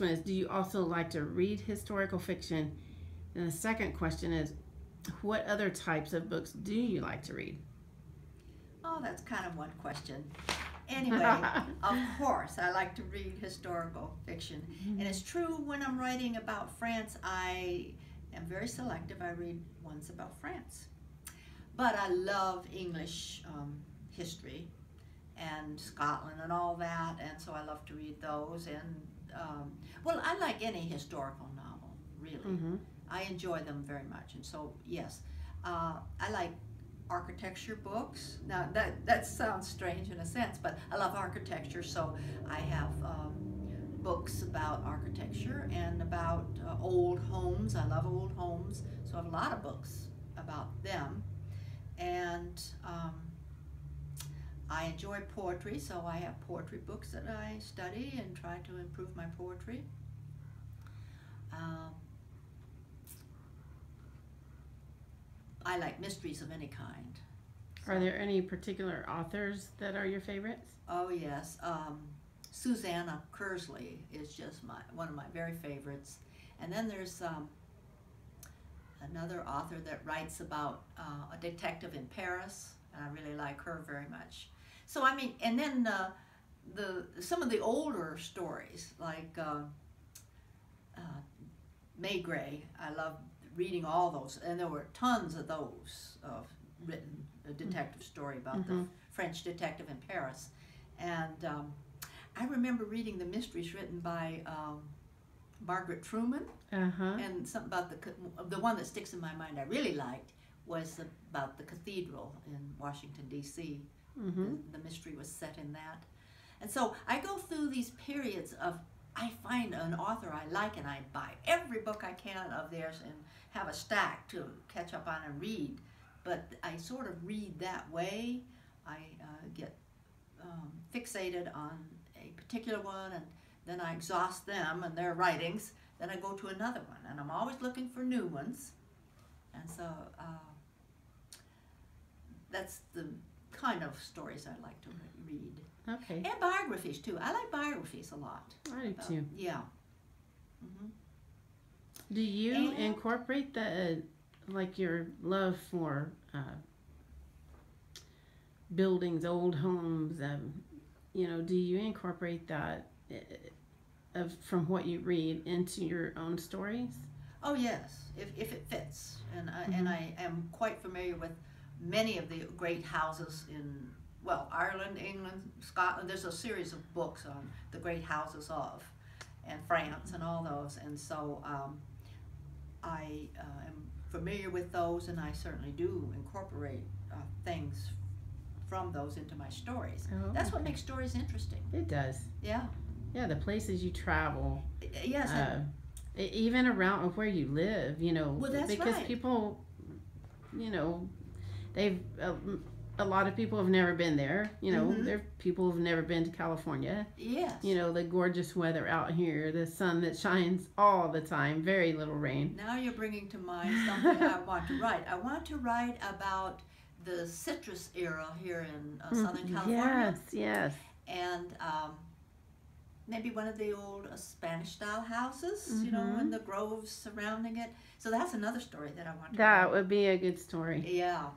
one is, do you also like to read historical fiction? And the second question is, what other types of books do you like to read? Oh, that's kind of one question. Anyway, of course, I like to read historical fiction. And it's true, when I'm writing about France, I am very selective. I read ones about France. But I love English history and Scotland and all that, and so I love to read those. And well, I like any historical novel, really. I enjoy them very much, and so yes, I like architecture books. Now that sounds strange in a sense, but I love architecture, so I have books about architecture and about old homes. I love old homes, so I have a lot of books about them. And I enjoy poetry, so I have poetry books that I study and try to improve my poetry. I like mysteries of any kind. Are there any particular authors that are your favorites? Oh yes, Susanna Kersley is just one of my very favorites. And then there's another author that writes about a detective in Paris, and I really like her very much. So I mean, and then some of the older stories like Maigret, I love reading all those, and there were tons of those written, a detective story about the French detective in Paris. And I remember reading the mysteries written by Margaret Truman, and something about the one that sticks in my mind I really liked was about the cathedral in Washington, D.C. The mystery was set in that. And so I go through these periods of, I find an author I like and I buy every book I can of theirs and have a stack to catch up on and read. But I sort of read that way. I get fixated on a particular one, and then I exhaust them and their writings. Then I go to another one, and I'm always looking for new ones. And so that's the kind of stories I like to read. Okay. And biographies too. I like biographies a lot. I do too. Yeah. Do you incorporate like your love for buildings, old homes? Do you incorporate that from what you read into your own stories? Oh yes, if it fits, and I am quite familiar with many of the great houses in, well, Ireland, England, Scotland. There's a series of books on the great houses of, and France and all those, and so I am familiar with those, and I certainly do incorporate things from those into my stories. Oh, that's what makes stories interesting. It does. Yeah. Yeah, the places you travel. Yes. Even around where you live, Well, that's because right. people, they've a lot of people have never been there. There are people who've never been to California. Yes. The gorgeous weather out here, the sun that shines all the time, very little rain. Now you're bringing to mind something I want to write. I want to write about the citrus era here in Southern California. Yes. And maybe one of the old Spanish-style houses, and the groves surrounding it. So that's another story that I want to write. That would be a good story. Yeah.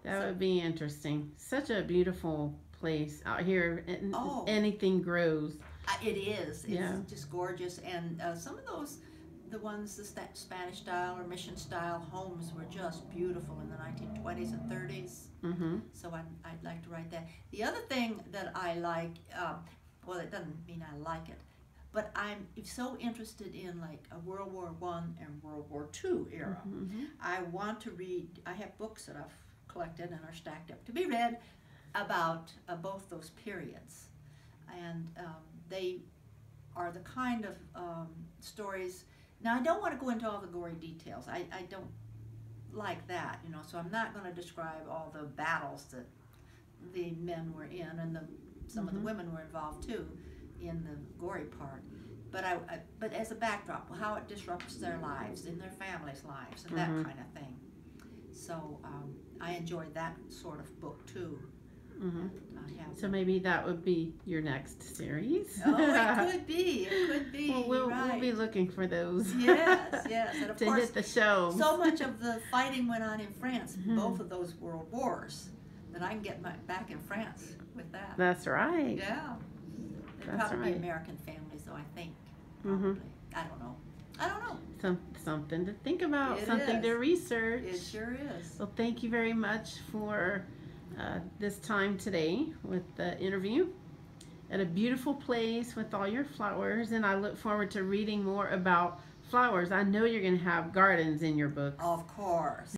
That would be interesting. Such a beautiful place out here. Anything grows. It is. It's just gorgeous. And some of those, the ones, the Spanish style or mission style homes were just beautiful in the 1920s and 30s. So I'd like to write that. The other thing that I like, well, it doesn't mean I like it, but I'm so interested in like a World War I and World War II era. I want to read, I have books that I've collected and are stacked up to be read about both those periods. And they are the kind of stories. Now, I don't want to go into all the gory details. I don't like that, so I'm not going to describe all the battles that the men were in, and some of the women were involved too in the gory part. But but as a backdrop, how it disrupts their lives and their families' lives and that kind of thing. So I enjoy that sort of book too. Mm-hmm. I have So maybe that would be your next series. Oh, it could be. It could be. Well, we'll right. be looking for those. Yes, yes, and of to course, hit the show. so much of the fighting went on in France, Mhm. both of those world wars, that I can get back in France with that. That's right. Yeah. There'd That's probably right. be American families, though, I think. Mhm. Probably. I don't know. I don't know. Something to think about, It something is. to research. It sure is. Well, thank you very much for this time today with the interview at a beautiful place with all your flowers, and I look forward to reading more about flowers. I know you're going to have gardens in your books. Of course.